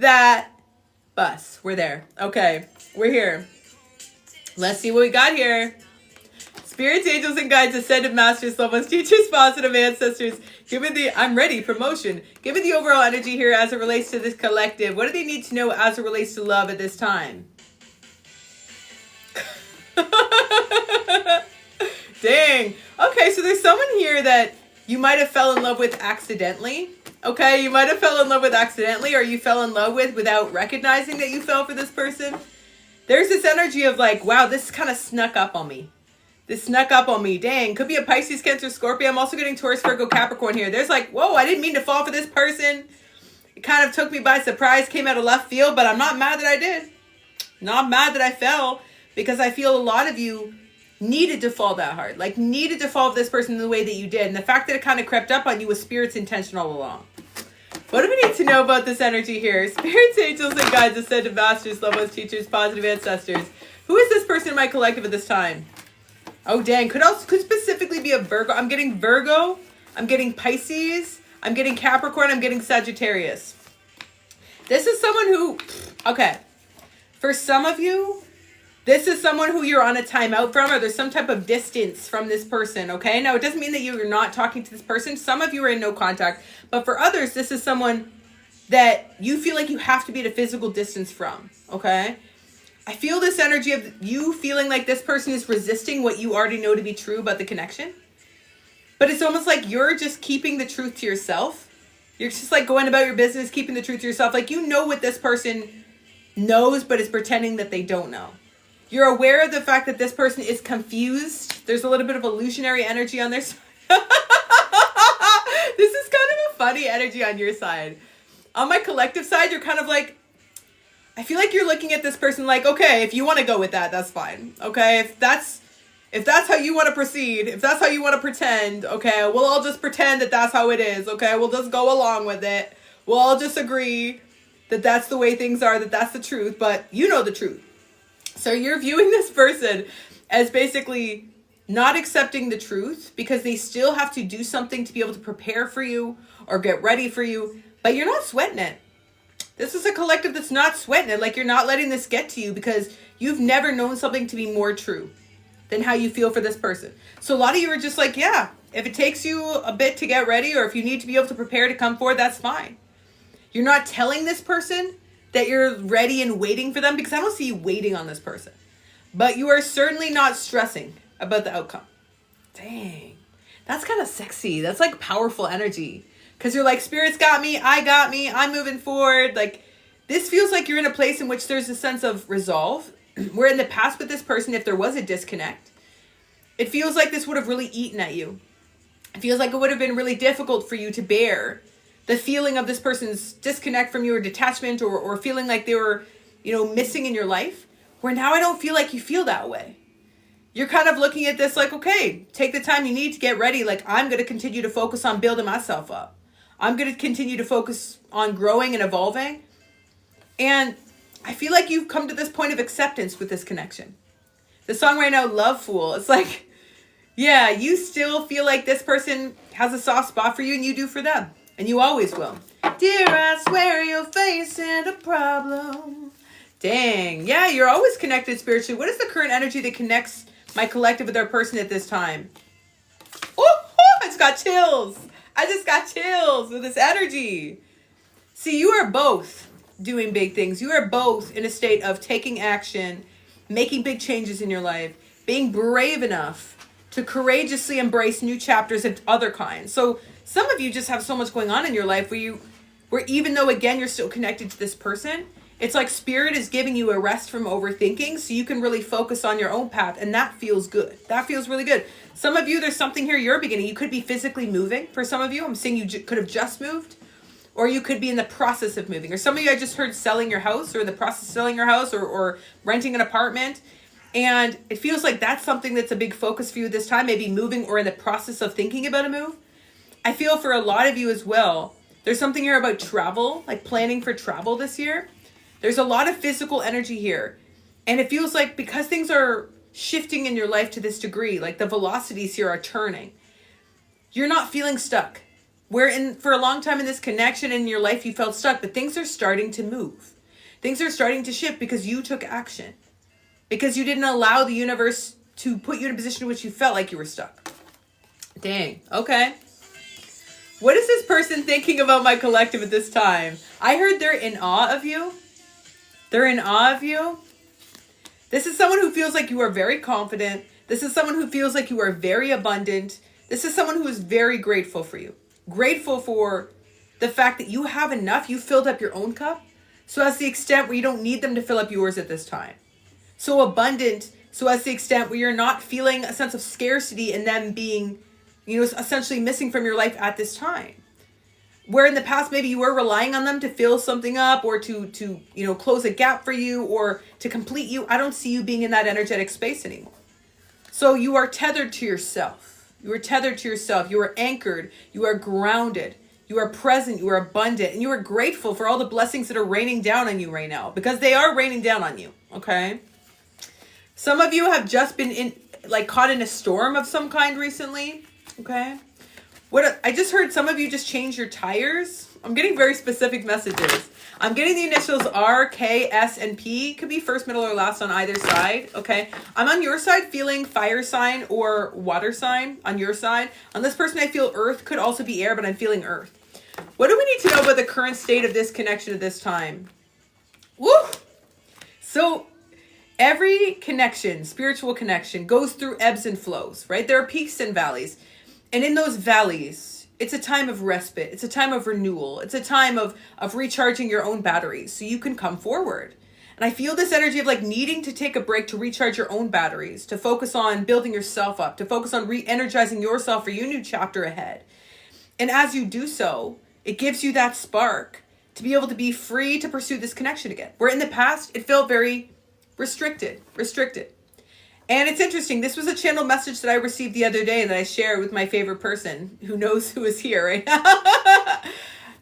that bus. We're there. Okay, we're here. Let's see what we got here. Spirits, angels, and guides, ascended masters, loved ones, teachers, positive ancestors. Given the, I'm ready, promotion. Given the overall energy here as it relates to this collective, what do they need to know as it relates to love at this time? Dang. Okay, so there's someone here that you might have fell in love with accidentally. Okay, you might have fell in love with accidentally, or you fell in love with without recognizing that you fell for this person. There's this energy of like, wow, this kind of snuck up on me. This snuck up on me. Dang, could be a Pisces, Cancer, Scorpio. I'm also getting Taurus, Virgo, Capricorn here. There's like, whoa, I didn't mean to fall for this person. It kind of took me by surprise, came out of left field, but I'm not mad that I did. Not mad that I fell, because I feel a lot of you needed to fall that hard. Like, needed to fall for this person in the way that you did. And the fact that it kind of crept up on you was Spirit's intention all along. What do we need to know about this energy here? Spirits, angels, and guides, ascended masters, loved ones, teachers, positive ancestors. Who is this person in my collective at this time? Oh, dang. Could specifically be a Virgo. I'm getting Virgo. I'm getting Pisces. I'm getting Capricorn. I'm getting Sagittarius. This is someone who, okay. For some of you, this is someone who you're on a timeout from, or there's some type of distance from this person, okay? Now, it doesn't mean that you're not talking to this person. Some of you are in no contact. But for others, this is someone that you feel like you have to be at a physical distance from, okay? I feel this energy of you feeling like this person is resisting what you already know to be true about the connection. But it's almost like you're just keeping the truth to yourself. You're just like going about your business, keeping the truth to yourself. Like, you know what this person knows, but is pretending that they don't know. You're aware of the fact that this person is confused. There's a little bit of illusionary energy on their side. This is kind of a funny energy on your side. On my collective side, you're kind of like, I feel like you're looking at this person like, okay, if you want to go with that, that's fine. Okay, if that's how you want to proceed, if that's how you want to pretend, okay, we'll all just pretend that that's how it is. Okay, we'll just go along with it. We'll all just agree that that's the way things are, that that's the truth, but you know the truth. So you're viewing this person as basically not accepting the truth because they still have to do something to be able to prepare for you or get ready for you, but you're not sweating it. This is a collective that's not sweating it. Like, you're not letting this get to you because you've never known something to be more true than how you feel for this person. So a lot of you are just like, yeah, if it takes you a bit to get ready, or if you need to be able to prepare to come forward, that's fine. You're not telling this person that you're ready and waiting for them, because I don't see you waiting on this person. But you are certainly not stressing about the outcome. Dang. That's kind of sexy. That's like powerful energy. Because you're like, Spirit's got me, I'm moving forward. Like, this feels like you're in a place in which there's a sense of resolve. Where in the past with this person, if there was a disconnect, it feels like this would have really eaten at you. It feels like it would have been really difficult for you to bear the feeling of this person's disconnect from you, or detachment, or feeling like they were, missing in your life. Where now I don't feel like you feel that way. You're kind of looking at this like, okay, take the time you need to get ready. Like, I'm going to continue to focus on building myself up. I'm going to continue to focus on growing and evolving. And I feel like you've come to this point of acceptance with this connection. The song right now, Love Fool, it's like, yeah, you still feel like this person has a soft spot for you, and you do for them. And you always will. Dear, I swear you're facing a problem. Dang. Yeah, you're always connected spiritually. What is the current energy that connects my collective with our person at this time? Oh, I just got chills. I just got chills with this energy. See, you are both doing big things. You are both in a state of taking action, making big changes in your life, being brave enough to courageously embrace new chapters of other kinds. So some of you just have so much going on in your life where even though, again, you're still connected to this person, it's like Spirit is giving you a rest from overthinking so you can really focus on your own path. And that feels good. That feels really good. Some of you, there's something here you're beginning. You could be physically moving. For some of you, I'm saying you could have just moved. Or you could be in the process of moving. Or some of you, I just heard selling your house, or in the process of selling your house, or renting an apartment. And it feels like that's something that's a big focus for you this time. Maybe moving, or in the process of thinking about a move. I feel for a lot of you as well, there's something here about travel, like planning for travel this year. There's a lot of physical energy here. And it feels like because things are shifting in your life to this degree, like the velocities here are turning, you're not feeling stuck. for a long time in this connection in your life, you felt stuck, but things are starting to move. Things are starting to shift because you took action. Because you didn't allow the universe to put you in a position in which you felt like you were stuck. Dang. Okay. What is this person thinking about my collective at this time? I heard they're in awe of you. They're in awe of you. This is someone who feels like you are very confident. This is someone who feels like you are very abundant. This is someone who is very grateful for you. Grateful for the fact that you have enough. You filled up your own cup. So as the extent where you don't need them to fill up yours at this time. So abundant. So as the extent where you're not feeling a sense of scarcity and them being, essentially missing from your life at this time. Where in the past, maybe you were relying on them to fill something up or to close a gap for you or to complete you. I don't see you being in that energetic space anymore. So you are tethered to yourself. You are tethered to yourself. You are anchored. You are grounded. You are present. You are abundant. And you are grateful for all the blessings that are raining down on you right now because they are raining down on you. Okay. Some of you have just been caught in a storm of some kind recently. Okay. I just heard some of you just change your tires. I'm getting very specific messages. I'm getting the initials R, K, S, and P. Could be first, middle, or last on either side. Okay. I'm on your side feeling fire sign or water sign on your side. On this person, I feel earth. Could also be air, but I'm feeling earth. What do we need to know about the current state of this connection at this time? Woo! So every connection, spiritual connection, goes through ebbs and flows, right? There are peaks and valleys. And in those valleys, it's a time of respite. It's a time of renewal. It's a time of recharging your own batteries so you can come forward. And I feel this energy of needing to take a break to recharge your own batteries, to focus on building yourself up, to focus on re-energizing yourself for your new chapter ahead. And as you do so, it gives you that spark to be able to be free to pursue this connection again. Where in the past, it felt very restricted. And it's interesting. This was a channel message that I received the other day that I shared with my favorite person who knows who is here right now.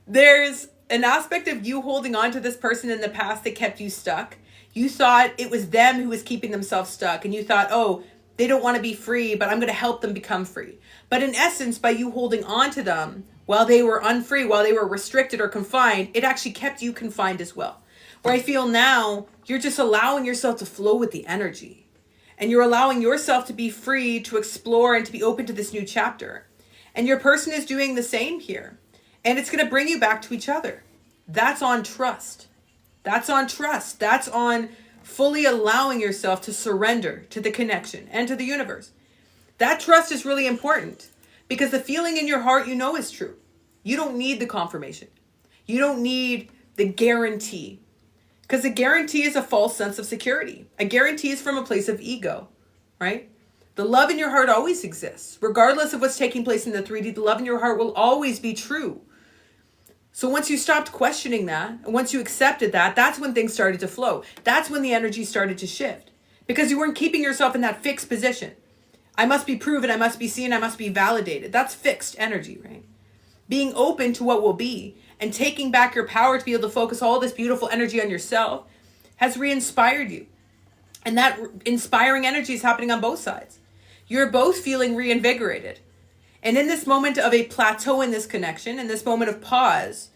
There's an aspect of you holding on to this person in the past that kept you stuck. You thought it was them who was keeping themselves stuck. And you thought, oh, they don't want to be free, but I'm going to help them become free. But in essence, by you holding on to them while they were unfree, while they were restricted or confined, it actually kept you confined as well. Where I feel now, you're just allowing yourself to flow with the energy. And you're allowing yourself to be free to explore and to be open to this new chapter. And your person is doing the same here. And it's going to bring you back to each other. That's on trust. That's on trust. That's on fully allowing yourself to surrender to the connection and to the universe. That trust is really important because the feeling in your heart is true. You don't need the confirmation. You don't need the guarantee. Because a guarantee is a false sense of security. A guarantee is from a place of ego, right? The love in your heart always exists. Regardless of what's taking place in the 3D, the love in your heart will always be true. So once you stopped questioning that, and once you accepted that, that's when things started to flow. That's when the energy started to shift. Because you weren't keeping yourself in that fixed position. I must be proven, I must be seen, I must be validated. That's fixed energy, right? Being open to what will be. And taking back your power to be able to focus all this beautiful energy on yourself has re-inspired you. And that inspiring energy is happening on both sides. You're both feeling reinvigorated. And in this moment of a plateau in this connection, in this moment of pause,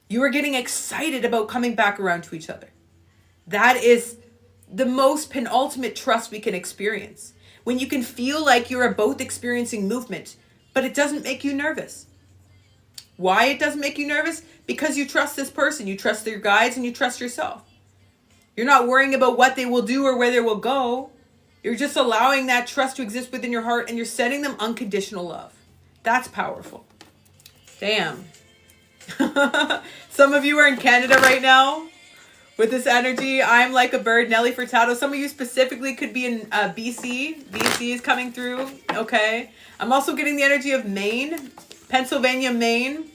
you are getting excited about coming back around to each other. That is the most penultimate trust we can experience. When you can feel like you are both experiencing movement, but it doesn't make you nervous. Why it doesn't make you nervous? Because you trust this person, you trust their guides, and you trust yourself. You're not worrying about what they will do or where they will go. You're just allowing that trust to exist within your heart, and you're sending them unconditional love. That's powerful. Damn. Some of you are in Canada right now with this energy. I'm like a bird, Nelly Furtado. Some of you specifically could be in BC. BC is coming through. Okay. I'm also getting the energy of Maine, Pennsylvania, Maine.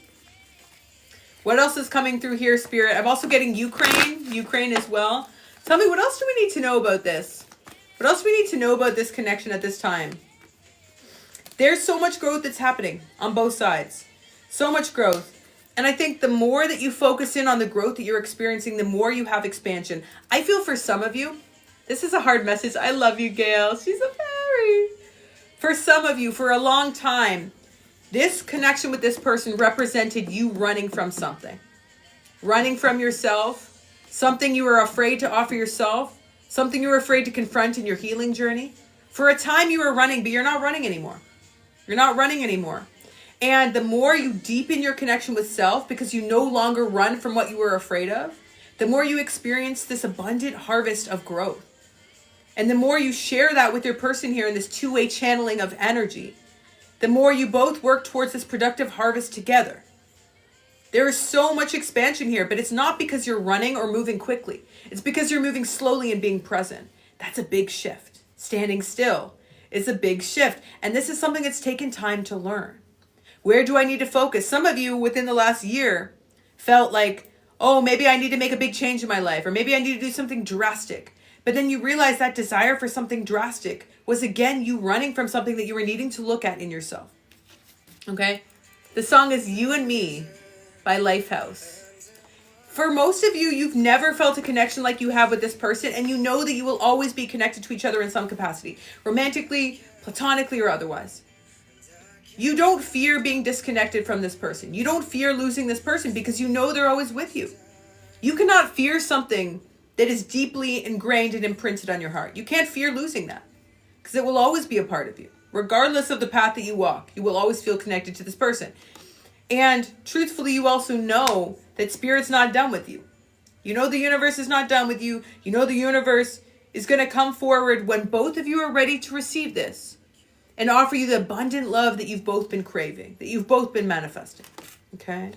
What else is coming through here, Spirit? I'm also getting Ukraine as well. Tell me, what else do we need to know about this? What else do we need to know about this connection at this time? There's so much growth that's happening on both sides. So much growth. And I think the more that you focus in on the growth that you're experiencing, the more you have expansion. I feel for some of you, this is a hard message. I love you, Gail. She's a fairy. For some of you, for a long time, This connection with this person represented you running from something. Running from yourself, something you were afraid to offer yourself, something you were afraid to confront in your healing journey. For a time you were running, but you're not running anymore. You're not running anymore. And the more you deepen your connection with self, because you no longer run from what you were afraid of, the more you experience this abundant harvest of growth. And the more you share that with your person here in this two-way channeling of energy, the more you both work towards this productive harvest together. There is so much expansion here, but it's not because you're running or moving quickly. It's because you're moving slowly and being present. That's a big shift. Standing still is a big shift. And this is something that's taken time to learn. Where do I need to focus? Some of you within the last year felt like, oh, maybe I need to make a big change in my life, or maybe I need to do something drastic. But then you realize that desire for something drastic was again you running from something that you were needing to look at in yourself. Okay? The song is You and Me by Lifehouse. For most of you, you've never felt a connection like you have with this person, and you know that you will always be connected to each other in some capacity, romantically, platonically, or otherwise. You don't fear being disconnected from this person. You don't fear losing this person because you know they're always with you. You cannot fear something that is deeply ingrained and imprinted on your heart. You can't fear losing that because it will always be a part of you. Regardless of the path that you walk, you will always feel connected to this person. And truthfully, you also know that Spirit's not done with you. You know the universe is not done with you. You know the universe is going to come forward when both of you are ready to receive this and offer you the abundant love that you've both been craving, that you've both been manifesting. Okay?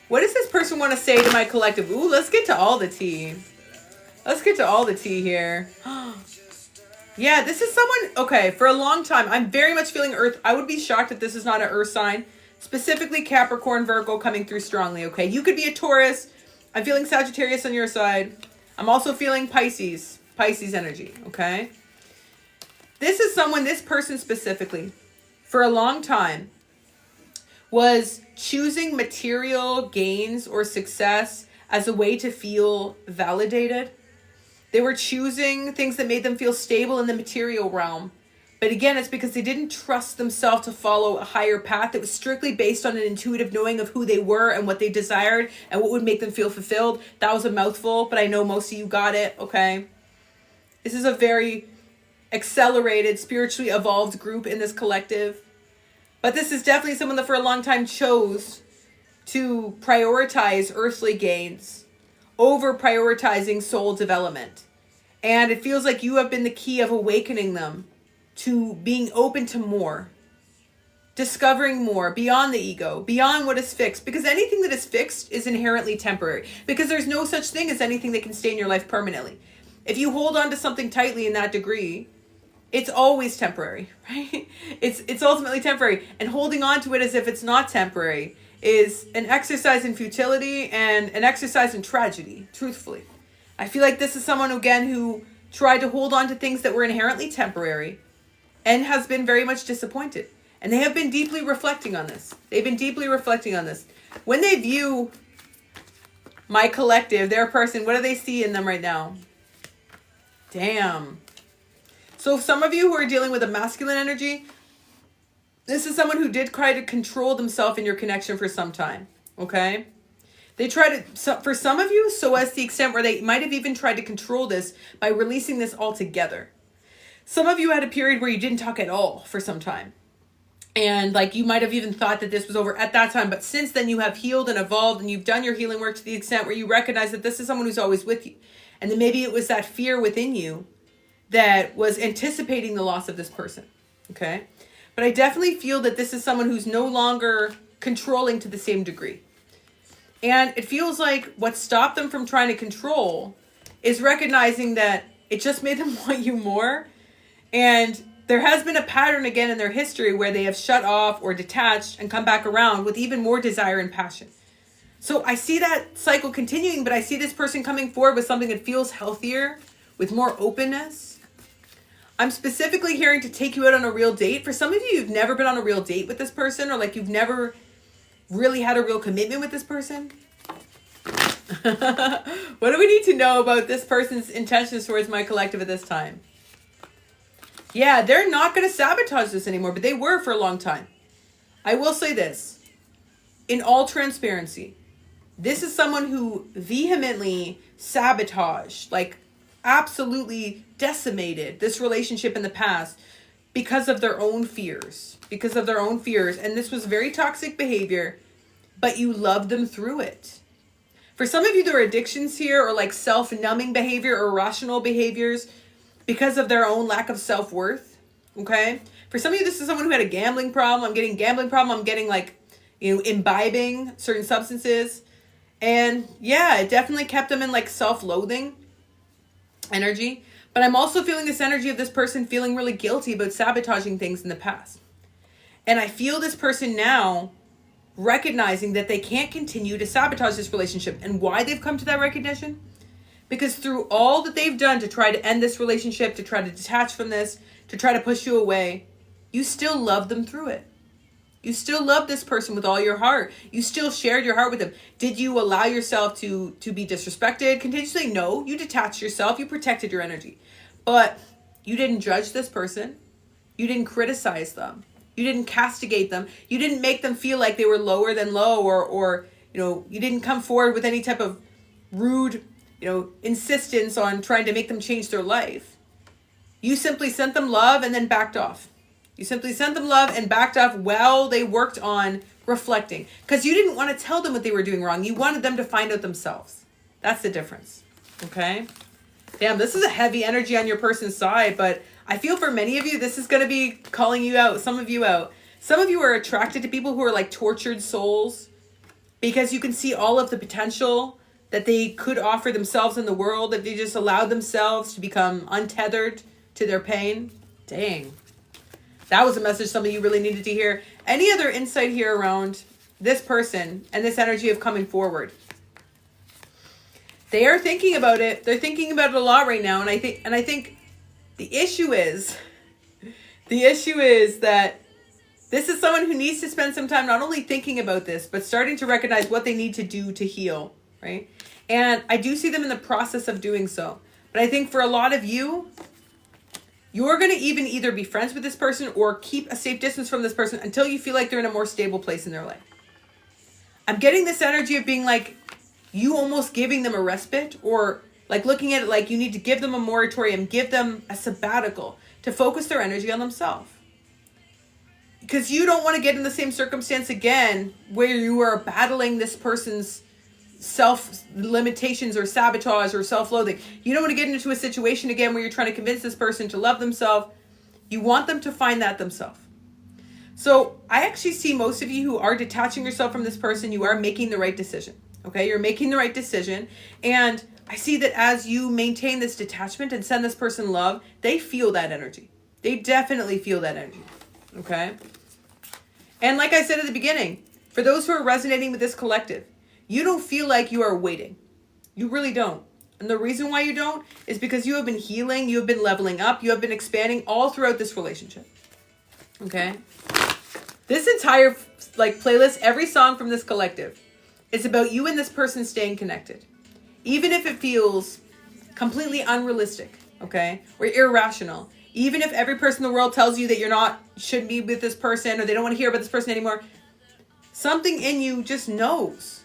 What does this person want to say to my collective? Ooh, let's get to all the tea. Let's get to all the tea here. Yeah, this is someone, okay, for a long time, I'm very much feeling Earth. I would be shocked if this is not an Earth sign. Specifically Capricorn, Virgo coming through strongly, okay? You could be a Taurus. I'm feeling Sagittarius on your side. I'm also feeling Pisces energy, okay? This is someone, this person specifically, for a long time, was choosing material gains or success as a way to feel validated. They were choosing things that made them feel stable in the material realm. But again, it's because they didn't trust themselves to follow a higher path that was strictly based on an intuitive knowing of who they were and what they desired and what would make them feel fulfilled. That was a mouthful, but I know most of you got it, okay? This is a very accelerated, spiritually evolved group in this collective. But this is definitely someone that for a long time chose to prioritize earthly gains over prioritizing soul development. And it feels like you have been the key of awakening them to being open to more, discovering more beyond the ego, beyond what is fixed. Because anything that is fixed is inherently temporary. Because there's no such thing as anything that can stay in your life permanently. If you hold on to something tightly in that degree, it's always temporary, right? It's ultimately temporary. And holding on to it as if it's not temporary is an exercise in futility and an exercise in tragedy, truthfully. I feel like this is someone, again, who tried to hold on to things that were inherently temporary and has been very much disappointed. And they have been deeply reflecting on this. They've been deeply reflecting on this. When they view my collective, their person, what do they see in them right now? Damn. So some of you who are dealing with a masculine energy, this is someone who did try to control themselves in your connection for some time, okay? They tried to, for some of you, so as to the extent where they might have even tried to control this by releasing this altogether. Some of you had a period where you didn't talk at all for some time. And like you might have even thought that this was over at that time. But since then you have healed and evolved and you've done your healing work to the extent where you recognize that this is someone who's always with you. And then maybe it was that fear within you that was anticipating the loss of this person. Okay? But I definitely feel that this is someone who's no longer controlling to the same degree. And it feels like what stopped them from trying to control is recognizing that it just made them want you more. And there has been a pattern again in their history where they have shut off or detached and come back around with even more desire and passion. So I see that cycle continuing, but I see this person coming forward with something that feels healthier, with more openness. I'm specifically hearing to take you out on a real date. For some of you, you've never been on a real date with this person, or like you've never really had a real commitment with this person. What do we need to know about this person's intentions towards my collective at this time? Yeah, they're not going to sabotage this anymore, but they were for a long time. I will say this, in all transparency, this is someone who vehemently sabotaged, like absolutely decimated this relationship in the past because of their own fears. Because of their own fears. And this was very toxic behavior, but you loved them through it. For some of you, there are addictions here or like self-numbing behavior or irrational behaviors because of their own lack of self-worth. Okay? For some of you, this is someone who had a gambling problem. I'm getting gambling problem. I'm getting like, imbibing certain substances. And yeah, it definitely kept them in like self-loathing energy. But I'm also feeling this energy of this person feeling really guilty about sabotaging things in the past. And I feel this person now recognizing that they can't continue to sabotage this relationship. And why they've come to that recognition? Because through all that they've done to try to end this relationship, to try to detach from this, to try to push you away, you still love them through it. You still love this person with all your heart. You still shared your heart with them. Did you allow yourself to be disrespected continuously? No, you detached yourself. You protected your energy. But you didn't judge this person. You didn't criticize them. You didn't castigate them. You didn't make them feel like they were lower than low or you didn't come forward with any type of rude, insistence on trying to make them change their life. You simply sent them love and then backed off. You simply sent them love and backed off while they worked on reflecting. Because you didn't want to tell them what they were doing wrong. You wanted them to find out themselves. That's the difference. Okay? Damn, this is a heavy energy on your person's side, but I feel for many of you, this is going to be calling you out, some of you out. Some of you are attracted to people who are like tortured souls because you can see all of the potential that they could offer themselves in the world if they just allowed themselves to become untethered to their pain. Dang. That was a message some of you really needed to hear. Any other insight here around this person and this energy of coming forward? They are thinking about it. They're thinking about it a lot right now. And I think the issue is that this is someone who needs to spend some time not only thinking about this, but starting to recognize what they need to do to heal, right? And I do see them in the process of doing so. But I think for a lot of you, you're going to either be friends with this person or keep a safe distance from this person until you feel like they're in a more stable place in their life. I'm getting this energy of being like, you almost giving them a respite or like looking at it like you need to give them a moratorium, give them a sabbatical to focus their energy on themselves. Because you don't want to get in the same circumstance again where you are battling this person's self-limitations or sabotage or self-loathing. You don't want to get into a situation again where you're trying to convince this person to love themselves. You want them to find that themselves. So I actually see most of you who are detaching yourself from this person, you are making the right decision. Okay, you're making the right decision. And I see that as you maintain this detachment and send this person love, they feel that energy. They definitely feel that energy. Okay? And like I said at the beginning, for those who are resonating with this collective, you don't feel like you are waiting. You really don't. And the reason why you don't is because you have been healing, you have been leveling up, you have been expanding all throughout this relationship. Okay? This entire playlist, every song from this collective, is about you and this person staying connected. Even if it feels completely unrealistic, okay? Or irrational. Even if every person in the world tells you that shouldn't be with this person or they don't want to hear about this person anymore, something in you just knows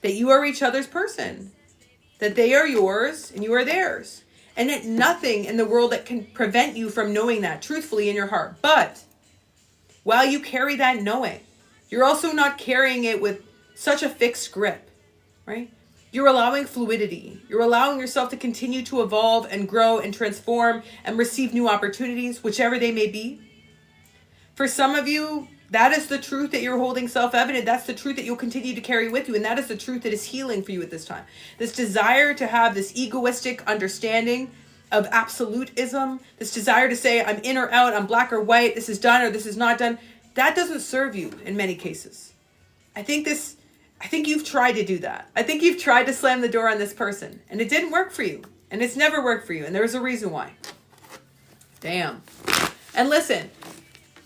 that you are each other's person, that they are yours and you are theirs, and that nothing in the world that can prevent you from knowing that truthfully in your heart. But while you carry that knowing, you're also not carrying it with such a fixed grip, right? You're allowing fluidity. You're allowing yourself to continue to evolve and grow and transform and receive new opportunities, whichever they may be. For some of you, that is the truth that you're holding self-evident. That's the truth that you'll continue to carry with you. And that is the truth that is healing for you at this time. This desire to have this egoistic understanding of absolutism, this desire to say, I'm in or out, I'm black or white, this is done or this is not done, that doesn't serve you in many cases. I think you've tried to do that. I think you've tried to slam the door on this person and it didn't work for you. And it's never worked for you. And there's a reason why. Damn. And listen,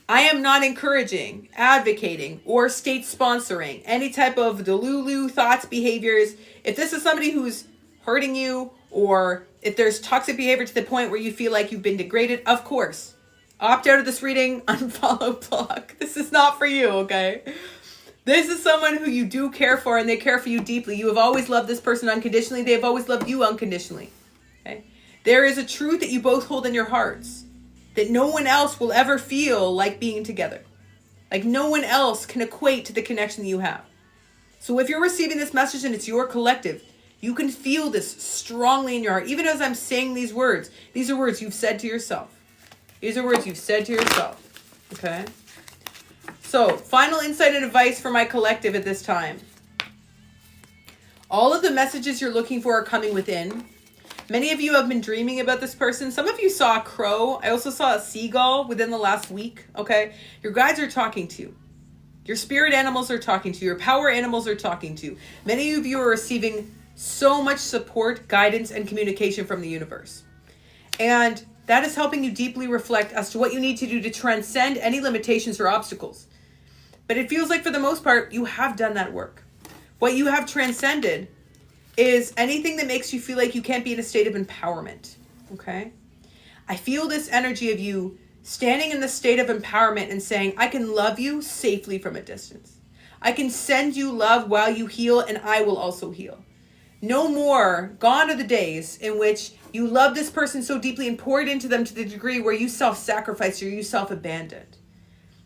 I am not encouraging, advocating, or state sponsoring any type of delulu thoughts, behaviors. If this is somebody who's hurting you, or if there's toxic behavior to the point where you feel like you've been degraded, of course, opt out of this reading, unfollow, block. This is not for you, okay? This is someone who you do care for, and they care for you deeply. You have always loved this person unconditionally. They have always loved you unconditionally. Okay? There is a truth that you both hold in your hearts that no one else will ever feel like being together. Like no one else can equate to the connection that you have. So if you're receiving this message and it's your collective, you can feel this strongly in your heart. Even as I'm saying these are words you've said to yourself. These are words you've said to yourself. Okay? So, final insight and advice for my collective at this time. All of the messages you're looking for are coming within. Many of you have been dreaming about this person. Some of you saw a crow. I also saw a seagull within the last week. Okay? Your guides are talking to you. Your spirit animals are talking to you. Your power animals are talking to you. Many of you are receiving so much support, guidance, and communication from the universe. And that is helping you deeply reflect as to what you need to do to transcend any limitations or obstacles. But it feels like for the most part, you have done that work. What you have transcended is anything that makes you feel like you can't be in a state of empowerment. Okay? I feel this energy of you standing in the state of empowerment and saying, I can love you safely from a distance. I can send you love while you heal, and I will also heal. No more, gone are the days in which you love this person so deeply and poured into them to the degree where you self-sacrificed or you self-abandoned.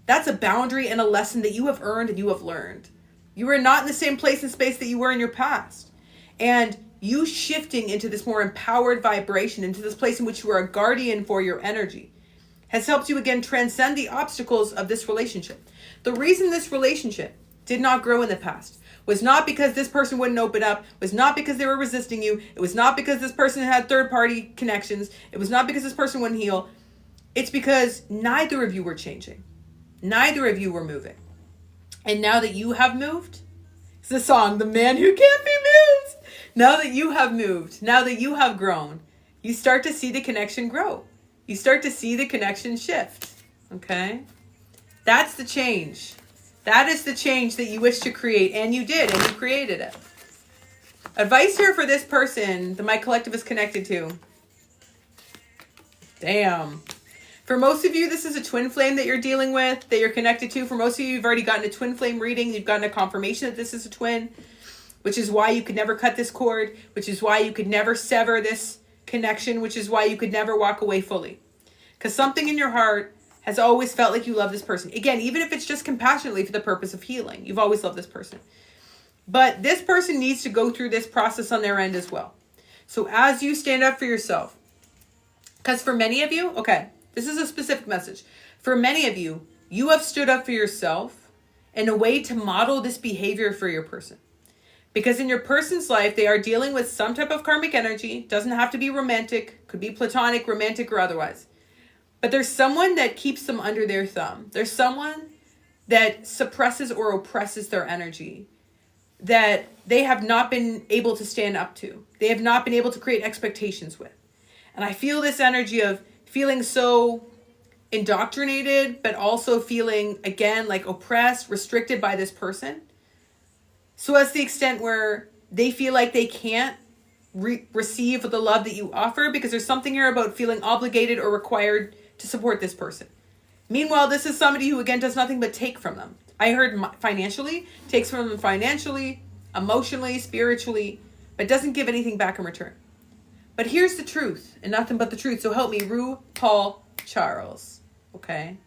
That's a boundary and a lesson that you have earned and you have learned. You are not in the same place and space that you were in your past. And you shifting into this more empowered vibration, into this place in which you are a guardian for your energy, has helped you again transcend the obstacles of this relationship. The reason this relationship did not grow in the past was not because this person wouldn't open up, was not because they were resisting you, it was not because this person had third-party connections, it was not because this person wouldn't heal. It's because neither of you were changing. Neither of you were moving. And now that you have moved, it's the song, The Man Who Can't Be Moved. Now that you have moved, now that you have grown, you start to see the connection grow. You start to see the connection shift. Okay? That's the change. That is the change that you wish to create, and you did, and you created it. Advice here for this person that my collective is connected to. Damn. For most of you, this is a twin flame that you're dealing with, that you're connected to. For most of you, you've already gotten a twin flame reading. You've gotten a confirmation that this is a twin, which is why you could never cut this cord, which is why you could never sever this connection, which is why you could never walk away fully. Because something in your heart has always felt like you love this person. Again, even if it's just compassionately for the purpose of healing, you've always loved this person. But this person needs to go through this process on their end as well. So as you stand up for yourself, because for many of you, okay, this is a specific message. For many of you, you have stood up for yourself in a way to model this behavior for your person. Because in your person's life, they are dealing with some type of karmic energy. Doesn't have to be romantic, could be platonic, romantic, or otherwise. But there's someone that keeps them under their thumb. There's someone that suppresses or oppresses their energy that they have not been able to stand up to. They have not been able to create expectations with. And I feel this energy of feeling so indoctrinated, but also feeling, again, like oppressed, restricted by this person. So as the extent where they feel like they can't receive the love that you offer because there's something here about feeling obligated or required to support this person. Meanwhile, this is somebody who, again, does nothing but take from them. I heard financially, takes from them financially, emotionally, spiritually, but doesn't give anything back in return. But here's the truth, and nothing but the truth. So help me, Paul Charles. Okay?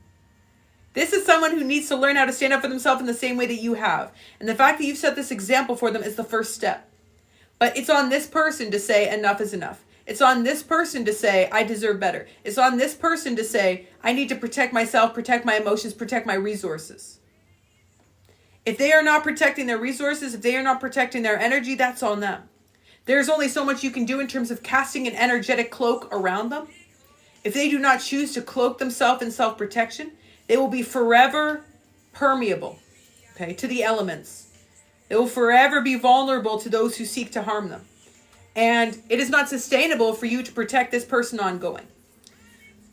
This is someone who needs to learn how to stand up for themselves in the same way that you have. And the fact that you've set this example for them is the first step. But it's on this person to say enough is enough. It's on this person to say, I deserve better. It's on this person to say, I need to protect myself, protect my emotions, protect my resources. If they are not protecting their resources, if they are not protecting their energy, that's on them. There's only so much you can do in terms of casting an energetic cloak around them. If they do not choose to cloak themselves in self-protection, they will be forever permeable, okay, to the elements. They will forever be vulnerable to those who seek to harm them. And it is not sustainable for you to protect this person ongoing.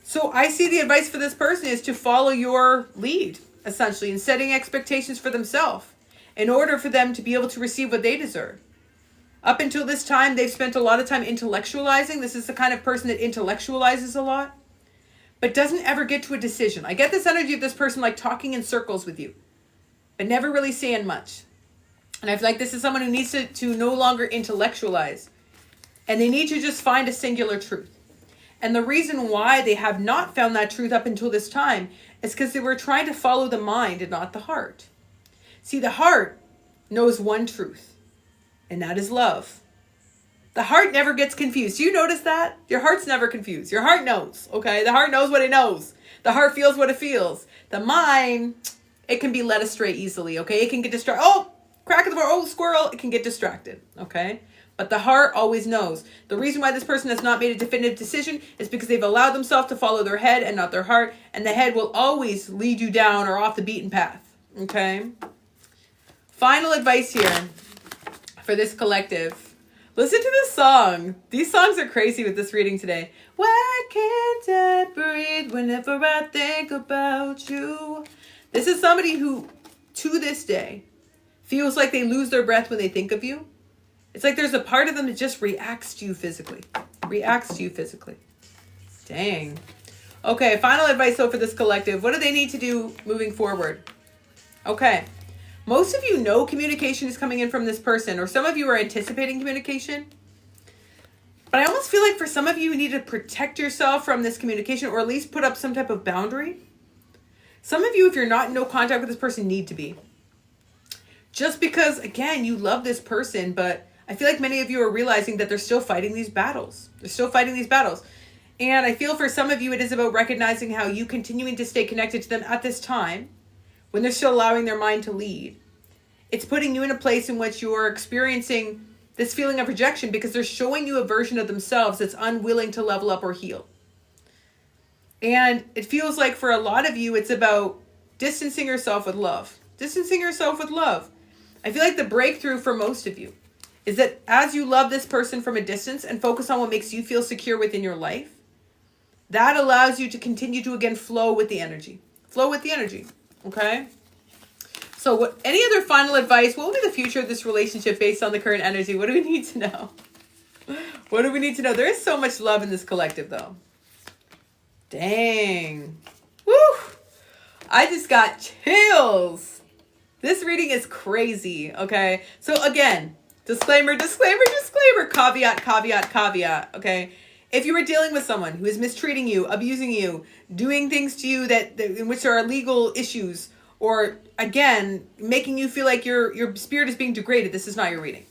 So I see the advice for this person is to follow your lead, essentially, in setting expectations for themselves in order for them to be able to receive what they deserve. Up until this time, they've spent a lot of time intellectualizing. This is the kind of person that intellectualizes a lot. but doesn't ever get to a decision. I get this energy of this person like talking in circles with you, but never really saying much. And I feel like this is someone who needs to no longer intellectualize. And they need to just find a singular truth. And the reason why they have not found that truth up until this time is because they were trying to follow the mind and not the heart. See, the heart knows one truth, and that is love. The heart never gets confused. Do you notice that? Your heart's never confused. Your heart knows, okay? The heart knows what it knows. The heart feels what it feels. The mind, it can be led astray easily, okay? It can get distracted. Oh, crack of the door. Oh, squirrel. It can get distracted, okay? But the heart always knows. The reason why this person has not made a definitive decision is because they've allowed themselves to follow their head and not their heart. And the head will always lead you down or off the beaten path. Okay? Final advice here for this collective. Listen to this song. These songs are crazy with this reading today. Why can't I breathe whenever I think about you? This is somebody who, to this day, feels like they lose their breath when they think of you. It's like there's a part of them that just reacts to you physically. Dang. Okay, final advice though for this collective. What do they need to do moving forward? Okay. Most of you know communication is coming in from this person, or some of you are anticipating communication. But I almost feel like for some of you, you need to protect yourself from this communication, or at least put up some type of boundary. Some of you, if you're not in no contact with this person, need to be. Just because, again, you love this person, but I feel like many of you are realizing that they're still fighting these battles. And I feel for some of you, it is about recognizing how you continuing to stay connected to them at this time, when they're still allowing their mind to lead. It's putting you in a place in which you're experiencing this feeling of rejection because they're showing you a version of themselves that's unwilling to level up or heal. And it feels like for a lot of you, it's about distancing yourself with love. I feel like the breakthrough for most of you is that as you love this person from a distance and focus on what makes you feel secure within your life, that allows you to continue to, again, flow with the energy. Okay? So any other final advice? What will be the future of this relationship based on the current energy? What do we need to know? There is so much love in this collective, though. Dang. Woo! I just got chills. This reading is crazy, okay? So again, disclaimer, caveat, okay? If you are dealing with someone who is mistreating you, abusing you, doing things to you that in which there are legal issues, or again, making you feel like your spirit is being degraded, this is not your reading.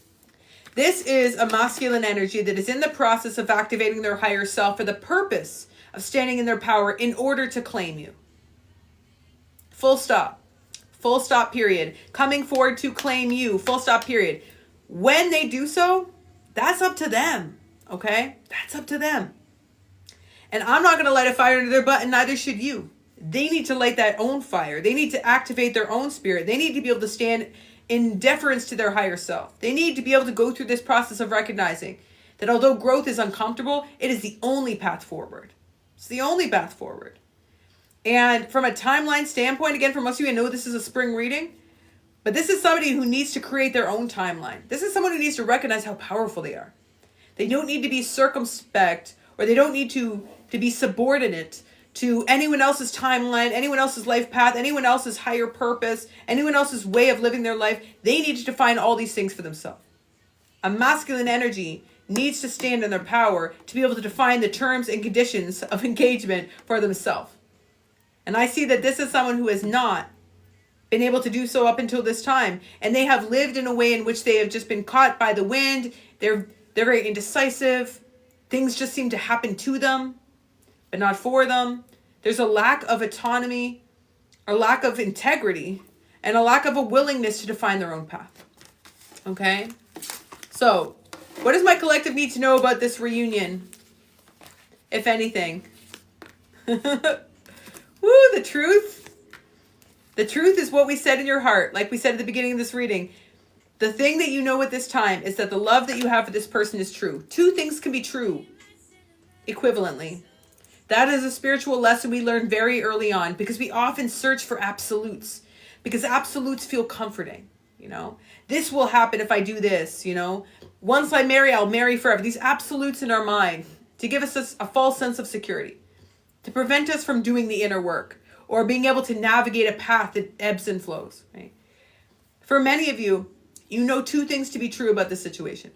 This is a masculine energy that is in the process of activating their higher self for the purpose of standing in their power in order to claim you. Full stop. Full stop, period. Coming forward to claim you. Full stop, period. When they do so, that's up to them. Okay? That's up to them. And I'm not going to light a fire under their butt, and neither should you. They need to light that own fire. They need to activate their own spirit. They need to be able to stand in deference to their higher self. They need to be able to go through this process of recognizing that although growth is uncomfortable, it is the only path forward. It's the only path forward. And from a timeline standpoint, again, for most of you, I know this is a spring reading, but this is somebody who needs to create their own timeline. This is someone who needs to recognize how powerful they are. They don't need to be circumspect, or they don't need to be subordinate to anyone else's timeline, anyone else's life path, anyone else's higher purpose, anyone else's way of living their life. They need to define all these things for themselves. A masculine energy needs to stand in their power to be able to define the terms and conditions of engagement for themselves. And I see that this is someone who has not been able to do so up until this time. And they have lived in a way in which they have just been caught by the wind. They're very indecisive. Things just seem to happen to them, but not for them. There's a lack of autonomy, a lack of integrity, and a lack of a willingness to define their own path. Okay? So, what does my collective need to know about this reunion, if anything? Woo, the truth. The truth is what we said in your heart. Like we said at the beginning of this reading, the thing that you know at this time is that the love that you have for this person is true. Two things can be true equivalently. That is a spiritual lesson we learned very early on, because we often search for absolutes, because absolutes feel comforting. You know, this will happen if I do this, you know, once I marry, I'll marry forever. These absolutes in our mind to give us a false sense of security. to prevent us from doing the inner work or being able to navigate a path that ebbs and flows, right? For many of you, you know two things to be true about this situation.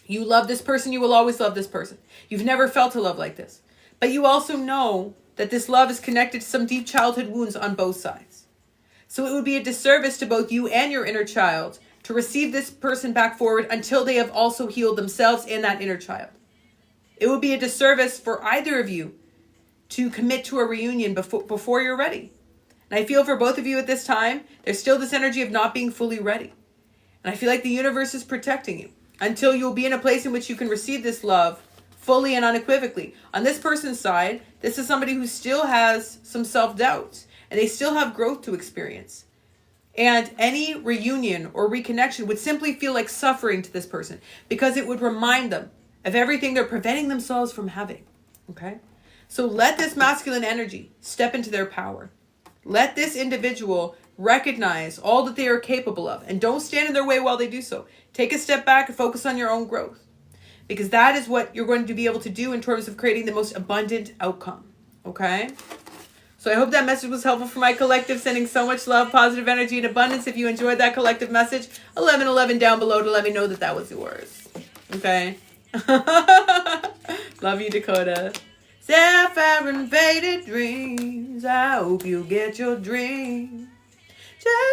You love this person, you will always love this person. You've never felt a love like this. But you also know that this love is connected to some deep childhood wounds on both sides. So it would be a disservice to both you and your inner child to receive this person back forward until they have also healed themselves and that inner child. It would be a disservice for either of you to commit to a reunion before you're ready. And I feel for both of you at this time, there's still this energy of not being fully ready. And I feel like the universe is protecting you until you'll be in a place in which you can receive this love fully and unequivocally. On this person's side, this is somebody who still has some self-doubt and they still have growth to experience. And any reunion or reconnection would simply feel like suffering to this person because it would remind them of everything they're preventing themselves from having. Okay? So let this masculine energy step into their power. Let this individual recognize all that they are capable of and don't stand in their way while they do so. Take a step back and focus on your own growth because that is what you're going to be able to do in terms of creating the most abundant outcome. Okay? So I hope that message was helpful for my collective, sending so much love, positive energy, and abundance. If you enjoyed that collective message, 1111 down below to let me know that that was yours. Okay? Love you, Dakota. Sapphire invaded dreams. I hope you get your dreams. Just